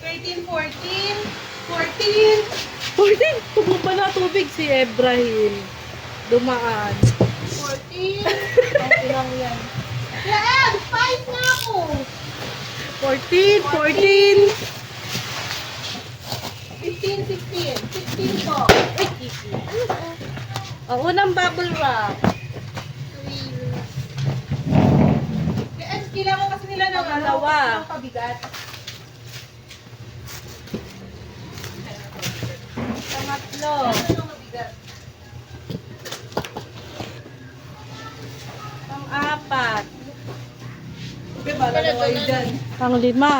13, 14. 14. 14! Tumumba na tubig si Ebrahim. Dumaan. 14. Okay lang yan. Kaya, 5 na ako. 14! 14! 15, 16. 16 po. Ay, kiki. Unang bubble wrap. Kaya, kailangan kasi nila ng Pangalawa. ng pabigat. Pangatlo. Ano mabigat? Pang-apat. Okay, bala na kayo dyan. Pang-lima.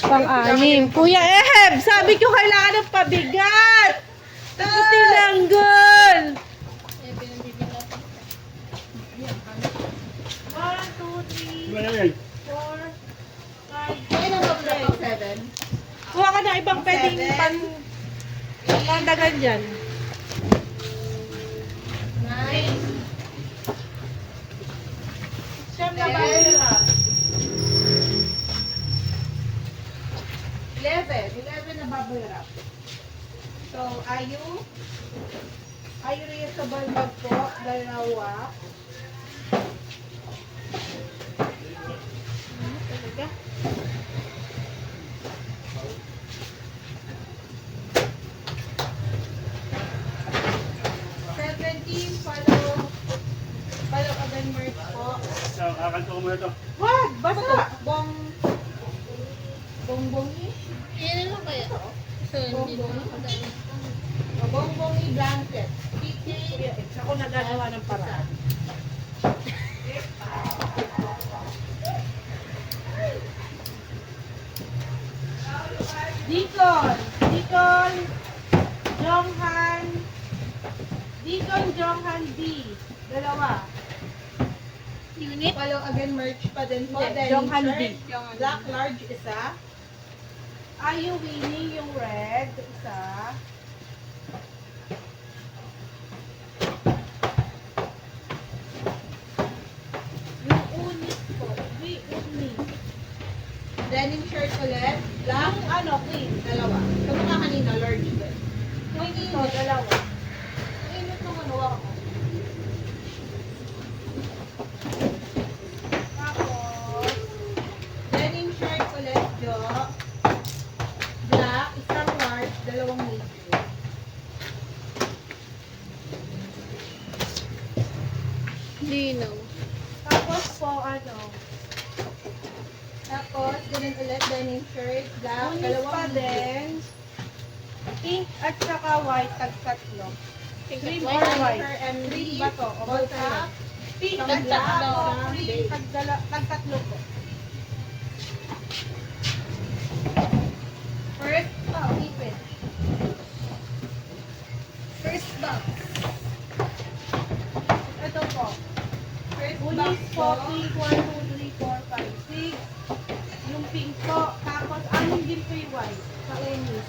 Pang-anim. Kuya Eheb, sabi ko kailangan ng pabigat. Tapos tinanggol. 1, 2, 3, 4, 5, Kaya nang mabigat ang 7. Kuha ka ng ibang pwedeng pandagan dyan. 9. Siyam na Yes. bubble wrap. 11 na bubble wrap. So, ayu reusable bag po, dalawa. Talaga? Follow again merch po. Kakanto ko muna to. Wag! Basta! Bongbongi? Yan lang kaya. So, hindi Bongbongi. naman. Bongbongi blanket. PK. Ako nagagawa ng paraan. Deacon! Deacon! Jonghan! Deacon Jonghan B. Dalawa. Unit? Follow again merch pa din po. Hindi, Then Jonghan shirt, B. Black large isa. Ayu Winnie yung red. Isa. Yung unis po. Unis. Denim shirt ulit. Black. Yung ano, queen. Dalawa. Kamukha kanina, large din. Ang Ito, init. dalawa. Ang init ng ano ako. Tapos, Denim shirt ulit, Jo. Black, isang large, dalawang medium. Linaw. tapos po, ano, Tapos, ganun ulit, denim shirt, black, unis dalawang pa din. Pink at saka white, tag-tatlo. Cream or white? and Green ba to? O both basta? Pink Isang at saka black, po, isang green, beige. tag-tatlo po. First, ipit. First box. Ito po. First box Unis po, po. pink 1, 2, 3, 4, 5, 6. Yung pink po. Tapos, ano din po yung white? Sa unis.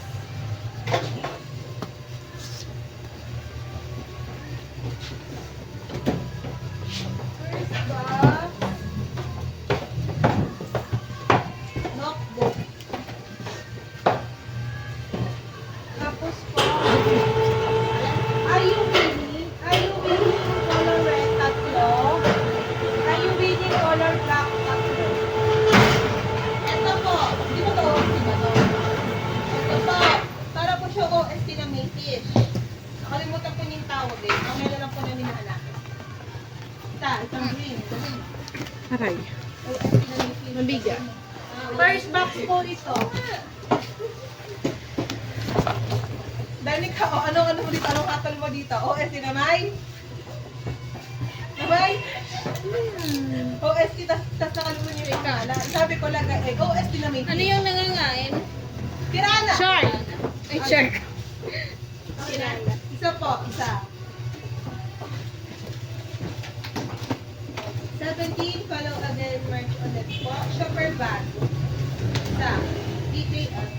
First box. Notebook. Tapos po, Ayubini color red, tatlo. Ayubini color black, tatlo. Ito po. Di ba to? Di ba to? Ito po. Para po siya OST na may fish. Nakalimutan ko yung tawag eh. Mamaya na lang po namin na anak. Isang green. Aray. OST na may fish. Mabigat. Ah, First box po ito. Dahil ka, ano mo dito? Anong katol mo dito? OST na may? Sabay? OST, tas nakalimutan niyo yung ikala. Sabi ko lang, OST na may Ano fish. yung nangangain? Pirana! Shark. Ay, shark. Kinala. Isa po, isa. 17, follow again, merch ulit po. Shopper bag. Isa. DKR.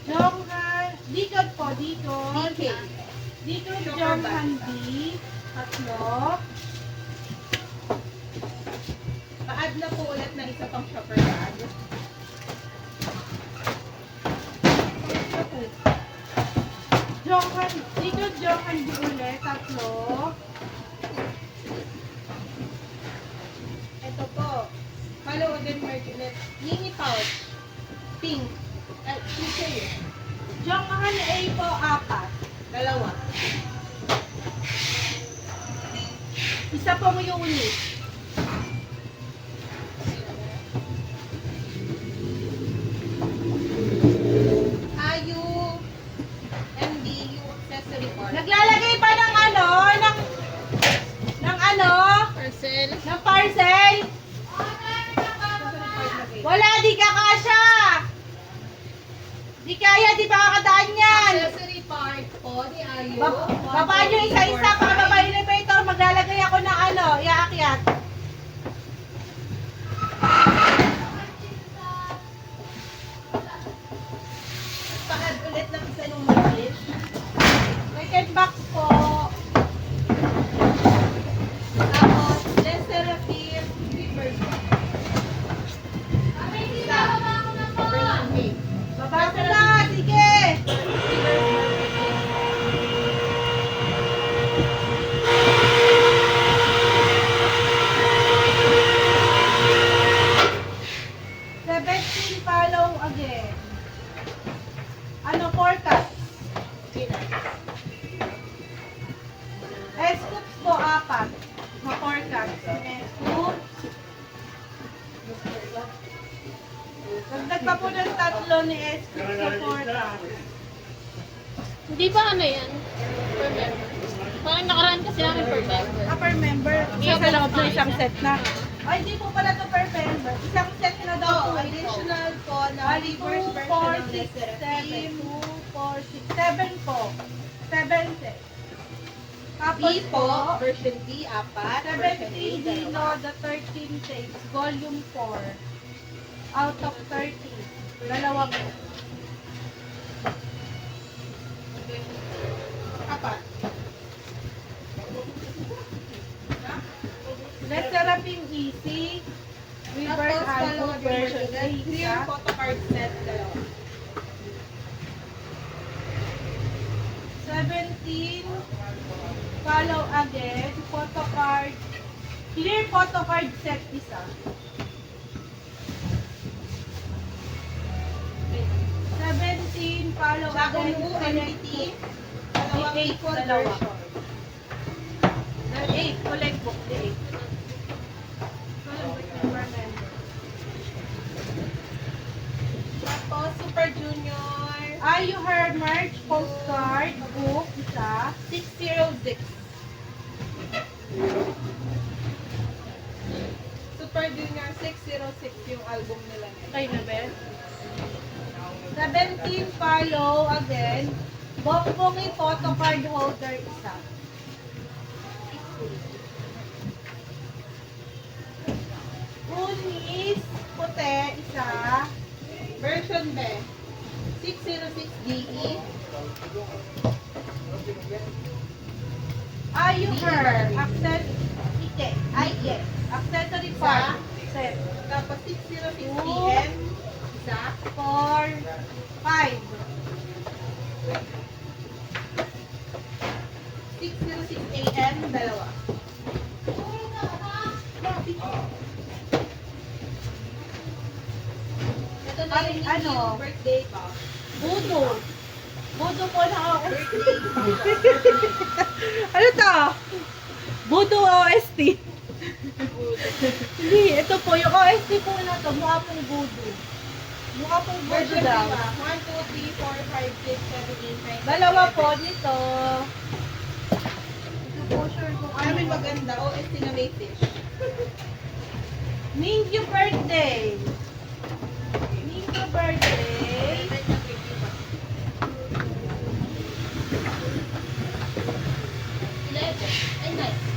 Jonghan, dito po, dito. DK. Dito, Shopper Jonghan bag. D. Tatlo. Pa-add na po ulit na isa pang shopper bag. Jonghan, dito Jonghan D ulit. Tatlo. Ito po. Follow again, merch ulit. Mini pouch. Pink. Keychain. Jonghan A po, 4. Dalawa. Isa pong unit. Ayu. MDU accessory part. Naglalagay pa ng ano, ng ano, Parcel. ng parcel. Wala, di ka kasha. Di kaya, di ba kakadaan yan? Accessory part po ni Ayu. Baba nyo isa-isa, para baba elevator, maglalagay ako ng ano, iaakyat. Pa-add ulit ng isa nung maliit. Second box po. Tapos, Les Seraphim paper bag. Isa. Birthday. Baba ko na, sige. Seventeen follow again. Ano, forecast? S-scoops po, 4. Ma-forecast. S-scoops. Dagdag pa po ng 3 ni S-scoops sa forecast. Hindi ba ano yan? Per member. Parang nakaraan kasi namin per member. Per member, Isa sa loob ng lang isang tayo. set na. Ay, hindi po pala to per member. Isang set na daw So, po ito. additional po na Bali, reverse 2, version 4, ng Les 6, 7, Seraphim. 2, 4, 6, 7 po. 7 set. Tapos B po, version B, 4. 17 Dino, the 13 takes, volume 4. Out of 30. Dalawa po. 4. Let's Seraphim Easy. Reverse Tapos, follow album again, version version 8. Clear photo card set, dalawa. 17. Follow again. Photo card. Clear photo card set isa. 17. Follow Shaku again. Mu, Collect MDT. book. Dalawang Eight, equal dalawa. version. The 8. Collect book. The 8. Tapos, Super Junior. Are you her merch? Postcard. Book. Isa. 606. Super Junior 606 yung album nila ngayon. Kayo na, Ben? 17. Follow again. Bongbongi photo card holder isa. Unis puti isa. Version B. 606 DE. Are you her? Access ite. Ay, yes. Accessory part. Set. Tapos 606 Two. DM. Isa. 4, 5. 606 AM. Dalawa. Ito na Ay, yung ano? yung birthday pa. Budo. Budo po na ako. Birthday pa. Ano to? Budo OST. Hindi, ito po. Yung OST po na to. Mukha pong budo. Mukha pong budo Version daw. 1, 2, 3, 4, 5, 6, 7, 8, 9. Dalawa po dito. Ito po sure kung ano. Namin maganda. OST na may fish. Mingyu birthday. Mingyu birthday.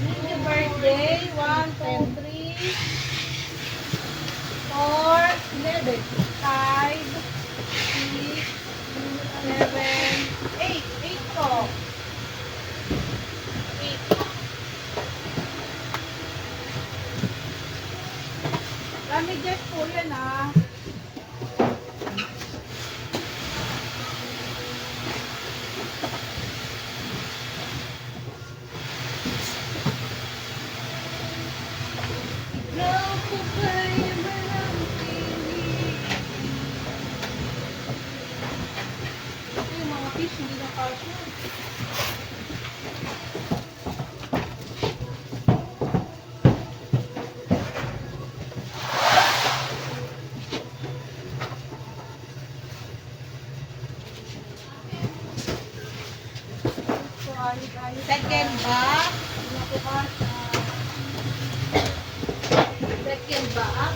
Happy birthday. 1, 2, 3, 4, 11, 5, 6, 7, 8. 8 po. 8. Damages po yan ah. Ito yung mga fish, hindi na kasya. So, ayos-ayos. Second box. Nakukas. Second box.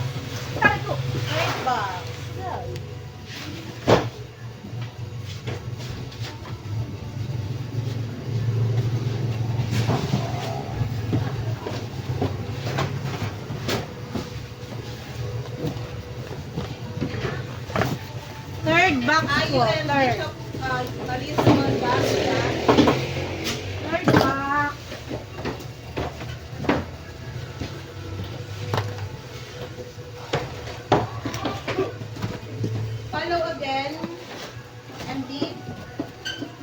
Tago. Third box. Third box po. Ayun, Third. Malis naman box yan. Third box. Follow again. MD.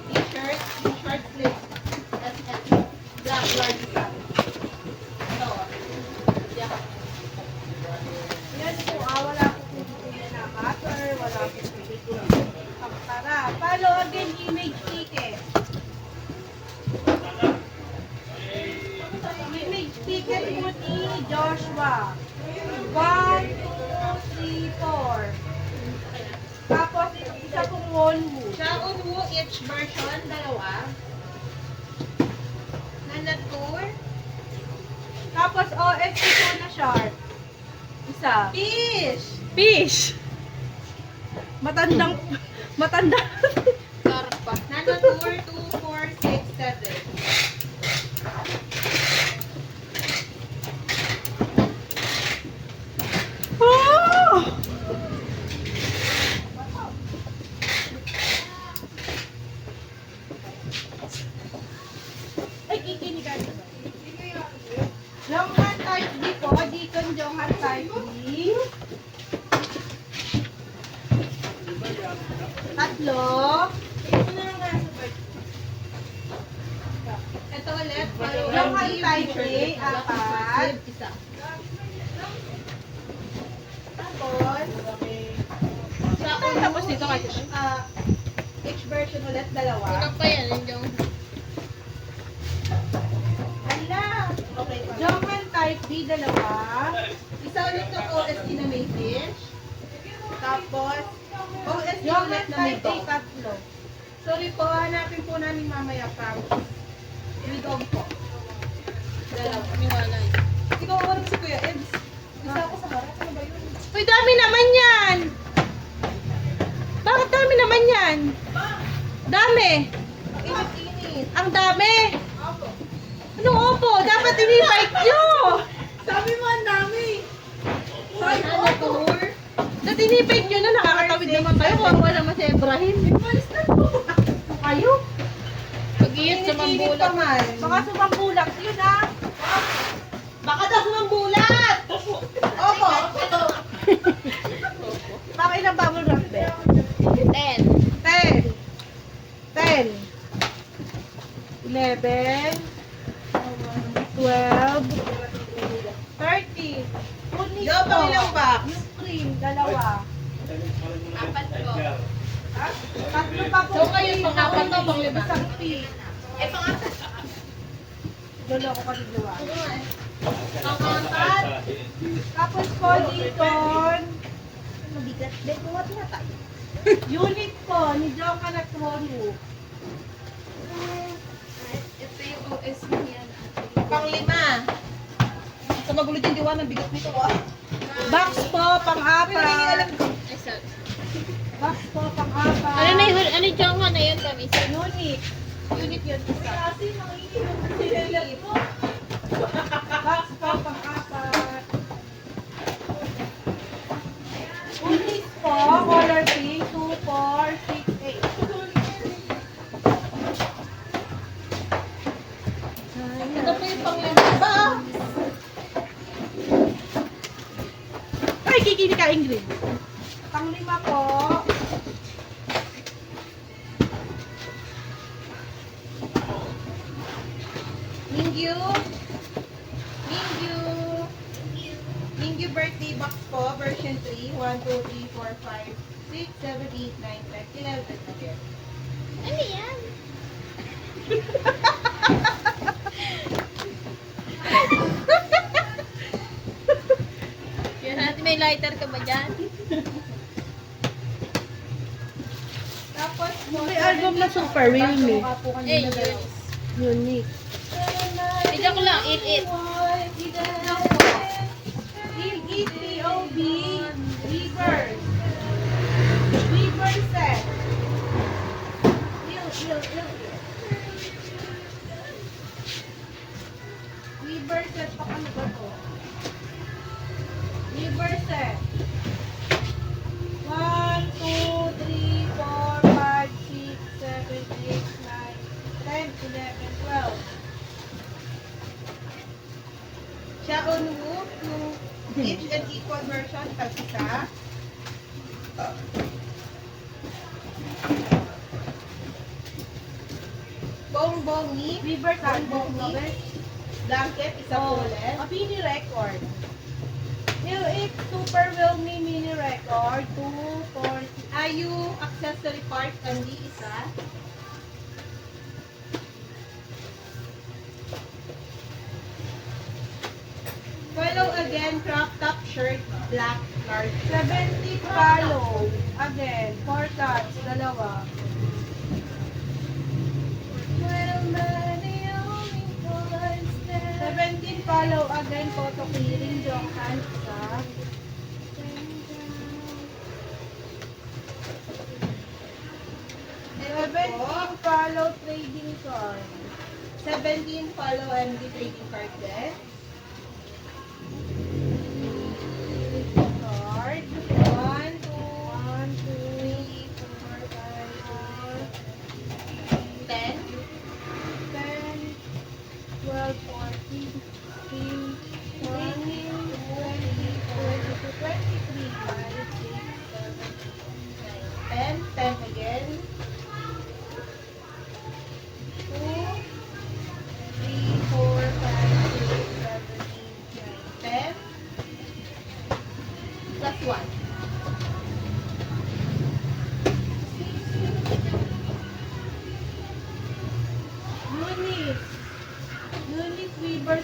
T-shirt. Short sleeve. SS. Black large size. Ito. Yeah. Yan po, wala po po yan na butter, wala po po dito ang para. Follow again image ticket. Image ticket po ni Joshua. 1, 2, 3, 4. Tapos isa pong Wonwood. Shaon Wu, each version, dalawa. Nanatur. Tapos OFC po na shark. Isa. Fish. Fish. Matandang, matanda. Karpa. Nanatur 2, 4, 6, 7. Oh! Ay, kikinig ka. Jonghan type D po. Deacon Jonghan type D. Tatlo. Ito na lang kaya sa bird. Ito ulit. Follow Jonghan MD, type t-shirt, A, black apat. sleeve, isa. Tapos, Shaon Wu, Tapos dito kayo. each version ulit, dalawa. Kulang pa yan. Yung ala. Okay, follow. Jonghan type D, dalawa. Isa ulit ng OSD na may fish. Tapos, OSD ulit Jonghan na may type A, dog. tatlo. Sorry po, hanapin po namin mamaya, promise. May dog po. Dalawa. paniwala yun. Ikaw ako si Kuya Ebs. Isa ako sa harap. Ano ba yun? Uy, dami naman yan! Bakit dami naman yan? Dami! Init-init. Ang dami! Opo. Anong opo? Dapat in-invite nyo! Sabi mo ang dami. Sorry po. Nanatur. Dapat in-invite nyo na nakakatawid naman kayo kung wala naman si Ibrahim. Ipalis na po. Kayo? Pag-iit sa Init-init mambulat. pa man. Baka sumambulak yun ah! Baka daw sumambulat. Opo. Baka ilang bubble wrap ba? 10. 10 10 11 12 30 Kunis Yo, po. pangilang box? Yung cream, dalawa. Apat po. Ha? Tatlo pa po. So, kayo, pang-apat to, pang-lima? Isang pin. Eh, pangapat. Dalawa ko dalawa. Pang-apat. Tapos po dito, Mabigat. Dahil buhat na tayo. unit po ni John Kanatwonu. Ito yung OS niya. Pang-lima. Sa magulo din diwa ng bigat nito. Oh. Box po, pang-apat. Isa. Box po, pang-apat. Ano na yun? Ano yung jangwa na yun, Kamis? Unit. Unit yun isa. Kasi nanginginom kasi nila po. Pili. Pang-5 po. Mingyu. Mingyu. Mingyu birthday box po, version 3. 1, 2, 3, 4, 5, 6, 7, 8, 9, 10, 11 again. Ano yan? Yan natin, may lighter ka ba dyan? Tapos po, May album na Super Real Me. Eh, yun. Unique. Bigyan ko lang, eat. Eat POB. Weaver. Weaver set. Weaver set pa ano ba to? Weaver set. 1, 2, 3, 4, 5, 6, 7, 8, 9, 10, 11, 12. Xiaon Wu, each and equal version, tag-isa. Bongbong ni, Weaver set. Bongbong ni, blanket, isa po ulit. A mini record. It Super Will Me mini record. 240. Ayu accessory part, kandi isa. Follow again, crop top shirt, black, large. 70 follow. Again, 4 cuts. Dalawa. 17 follow. Again, photo clearing. Jokan. Isa. 17 follow. Trading card. 17 follow MD trading card din. Card. 1, 2, 1, 2, 3, 4, 5, 4, 10. 10, 12, 14, 15, 18, 20, 22, 23, 5, 6, 7, 10, 10 again. 2, 3, 4, 5, 6, 7, 8, 9, 10. Plus 1. Unit Weaver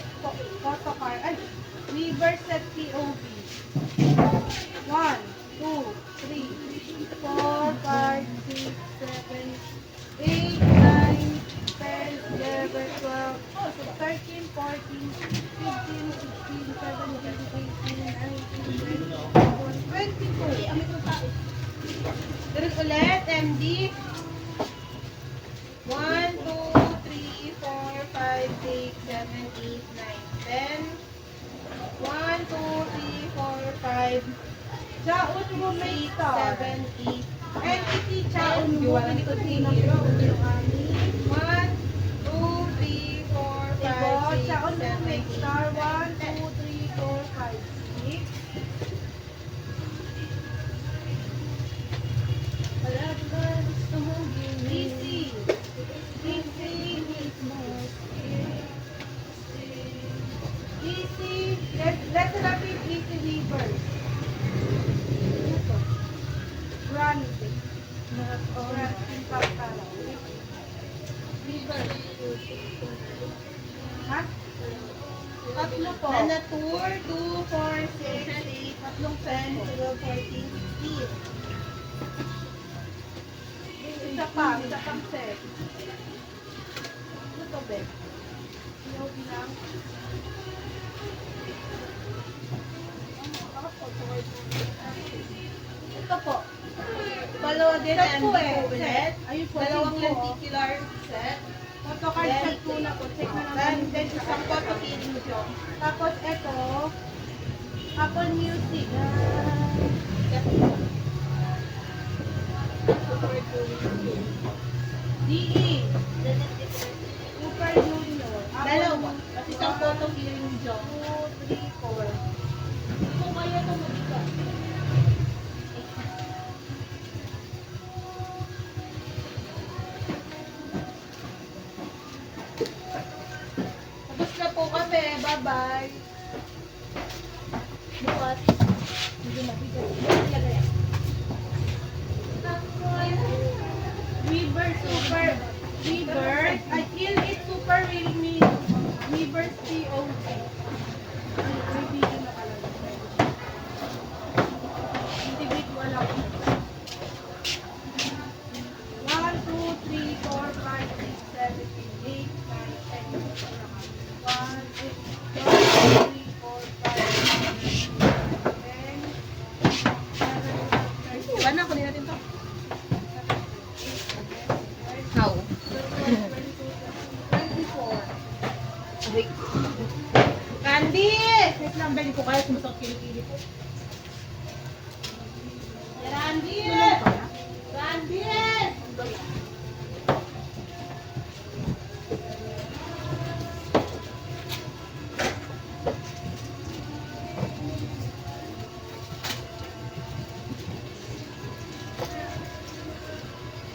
photo card. Ay, Weaver set POV. 1, 2, 3, 4, 5, 6, 7, 8, 9, 10, 11, 12, 13, 14, 15, 16, 17, 18, 19, 20, 22. Ganun ulit, MD. 1, 2, 3, 4, 5, 6, 7, 8, 9, 10. 1, 2, 3, 4, 5, Jaon mo may 6, star. 7, 8. Entity Jaon You mo wanna may put tutin here? ng 1, 2, 3, 4, 5, 6, Jaon mo 7, may 8, star. 1, 9, 2, 3, 4, 5, 6. Wala ba gusto mong Easy. Easy. Let's repeat easy weaver. Run. Ha? Tatlo po. Nanatur, 2, 4, 6, 8, tatlong 10, 12, 14, 16. Isa pang set. Ano to, be? Yung lang. Ito po. Dalawa din Set MD po po eh. ulit. Ayun po. Dalawang set po. lenticular set. Photocard set po na po. Check na Then, naman. then isang photo feeling job. Tapos ito, Apple Music. DE. Super Junior. Dalawa. At isang photo feeling job. 2, 3, 4. Kung kaya ito mabigat. Bye-bye. Bukas. Hindi na, bigat. Weaver Super. Weaver. I feel it super really me. Weaver COC. May video na kalagay. Individual ako. 1, 2, 3, 4, 5, 6, 7, 8, 9, 10. 1, 2, 3, 4, 5, 6, 7, 8, 9, 10. Iba na, kunin natin to. How? 24. Candy! Wait lang, bali ko kaya sumasakit kilikili ko. Candy! Candy!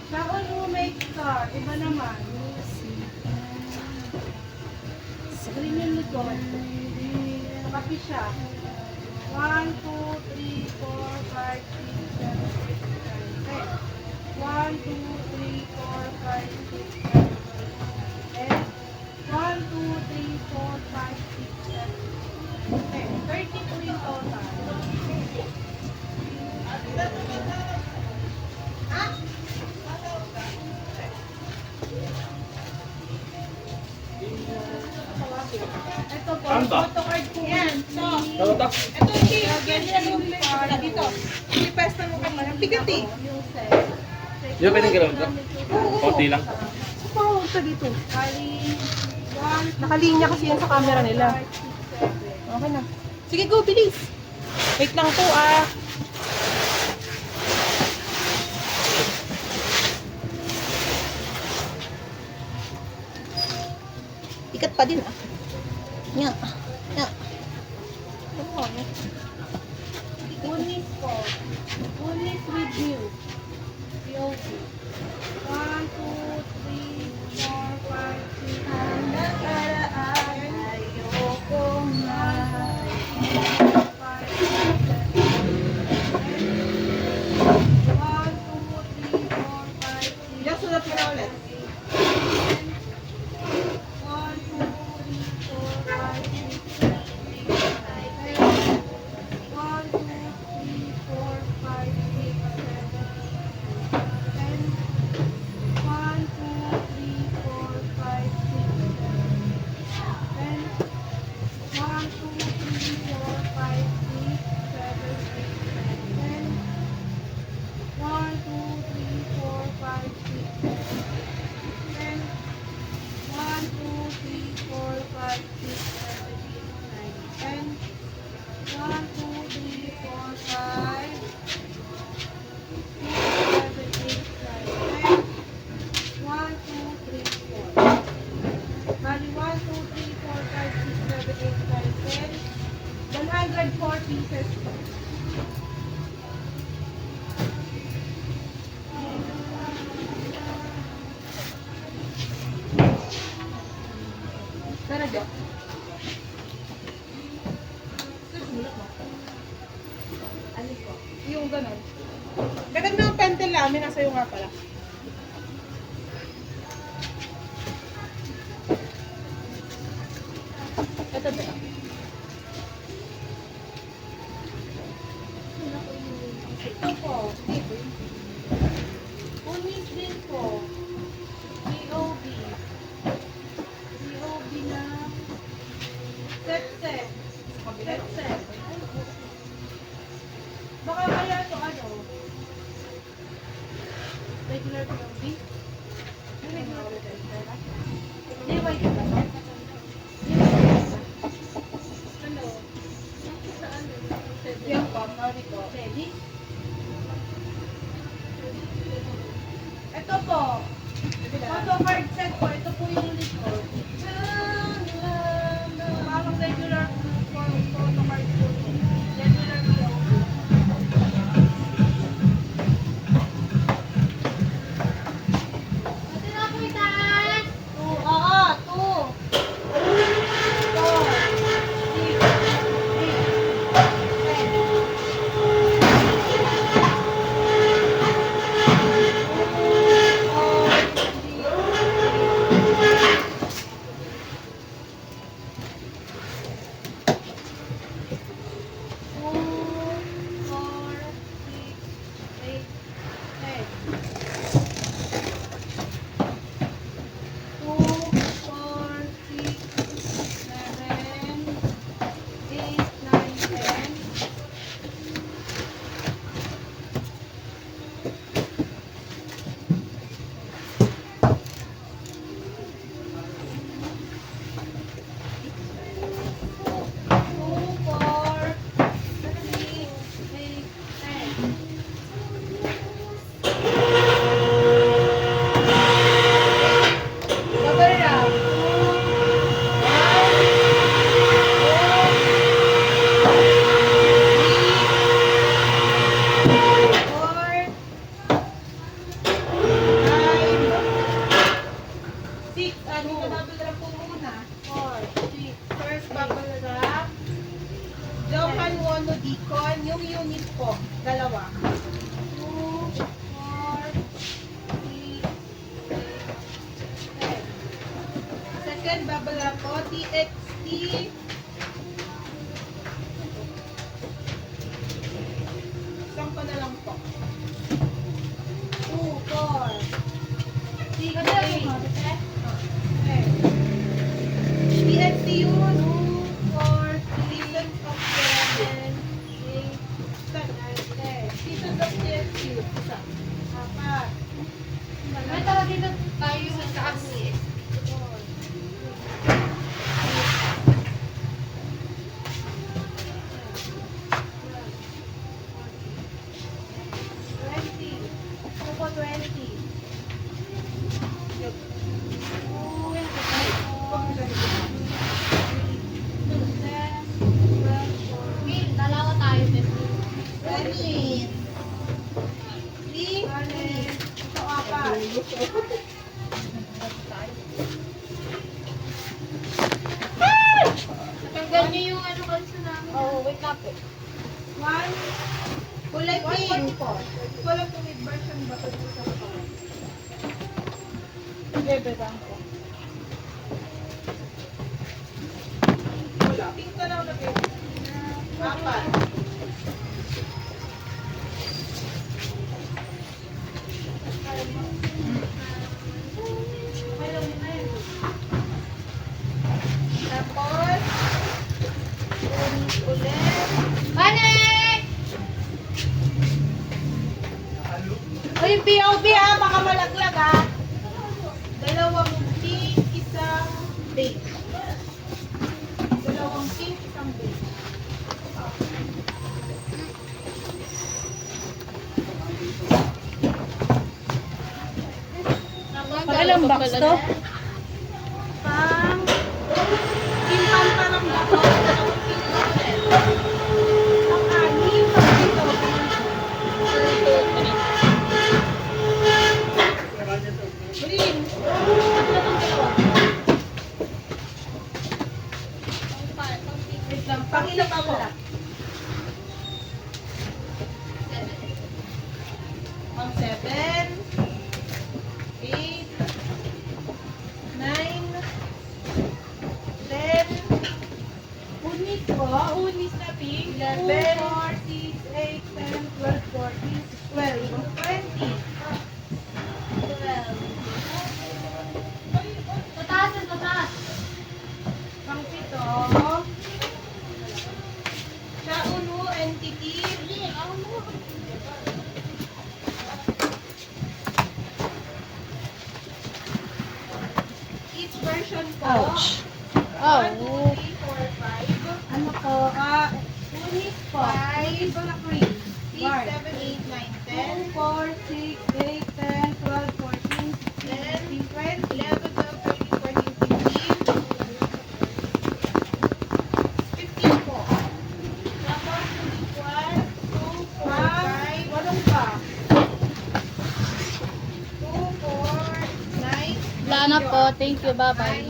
Saka roommate ka, iba naman. Green yung likod. Kapi siya. 1, 2, 3, 4, 5, 6, 7, 8, 9, 10. 1, 2, 3, 4, 5, 6, 7, 8, 1, 2, 3, 4, 5, 6, 7, 8, 10. 32 in total. Ito po, photo card po. Yan, so, Ano to? ito yung candy na gawin mo dito. Ipesta mo kami. Ang bigat eh. Yung set. Yung pwedeng gano'n to? Oo. Konti lang. Pahawag ka dito. Kali, 1, Nakalinya kasi yan sa camera nila. 5, 6, 7. Okay na. Sige, go, bilis. Wait lang po, ah. Ikat pa din, ah. Nya. Nya. Unis po. Unis with you. POV. 1, 2, 3, 4, 5, 6, 7, 8, ayoko na. 5, 6, 7, 8. 1, 2, 3, 4, 5, 6, Just sulat mo na ulit. 1, 2, 3, 4, 5, 6, 7, 8, 9, 10. 1, 2, 3, 4, 5, 6, 7, 8, 10. 1, 2, 3, 4, 5, 6, 7, 8, 10. 1, 2, 3, 4, 5, 6, 7, 8, 10. 1, 2, 3, 4, 5, 6, 7, 8, 10. 1, 2, 3, 4, 5, 6, 7, 8, 9, 10. 1, 2, 3, 4, 5, 6, 7, 8, 9, 10. 1, 2, 3, 4. Bali, 1, 2, 3, 4, 5, 6, 7, 8, 9, 10. 104 pieces po. Tara, Jo. Ano po? Yung ganun. Ganun na ang pentel namin. Nasa iyo nga pala. Ito ba? Ito po. Unis din po. COB. COB na set. Set. Baka kaya ito ano? Regular COB? Regular COB. Hindi, white ba? Ano? Sa ano? Yan po. Sorry po. Ready? Ito po. Photo card set po. Ito po yung likod. Parang regular photo card po. Regular POV. Ate na po itaas. Oo, two. Ito. beacon. Yung unit po, dalawa. 2, 4, 6, 8, 10. Second bubble wrap po, TXT. Isang ko na lang po. 2, 4, 6, 8, 10. TXTU, 2, 4, seasons of seven. 8, 9, 10. Seasons of TXTU, isa. Apat. May tawag dito tayo sa kasi. Dalawa tayo din. 20. 3. Ito, apat. Tanggal niyo yung ano kasi namin. Oh, wait lang po. 1. Kulay pink. Wala kung may version ba ito sa katawan. Bebedang ko. Wala. Pink na lang na pink. Apat. Tapos, ulit. Balik! Uy, POV ha, baka malaglag ha. Dalawang pink, isang beige. Dalawang pink, isang beige. Ilang box to? Pang, pintan parang dako. Dalawang pink ulit. Ang anim, pang dito. Green. Wait lang, pang ilang ako? Pang 7, 8, 9, 10, Unis po, unis na pink. 11, 4, 6, 8, 10, 12, 14, 12, 20. 12. Pataas at pataas. Pang 7, sa uno entity, each version po. Ouch. 1, 2, 3, 4, 5. Ano po? Unis po. 5, 6, 7, 8, 9, 10. 2, 4, 6, 8, 10, 12, 14, 10, 15, 20. 11, 12, 13, 14, 15. 15 po. Tapos, 1, 2, 4, 5. Walong pa. 2, 4, 9. Wala na po. Thank you. Bye-bye.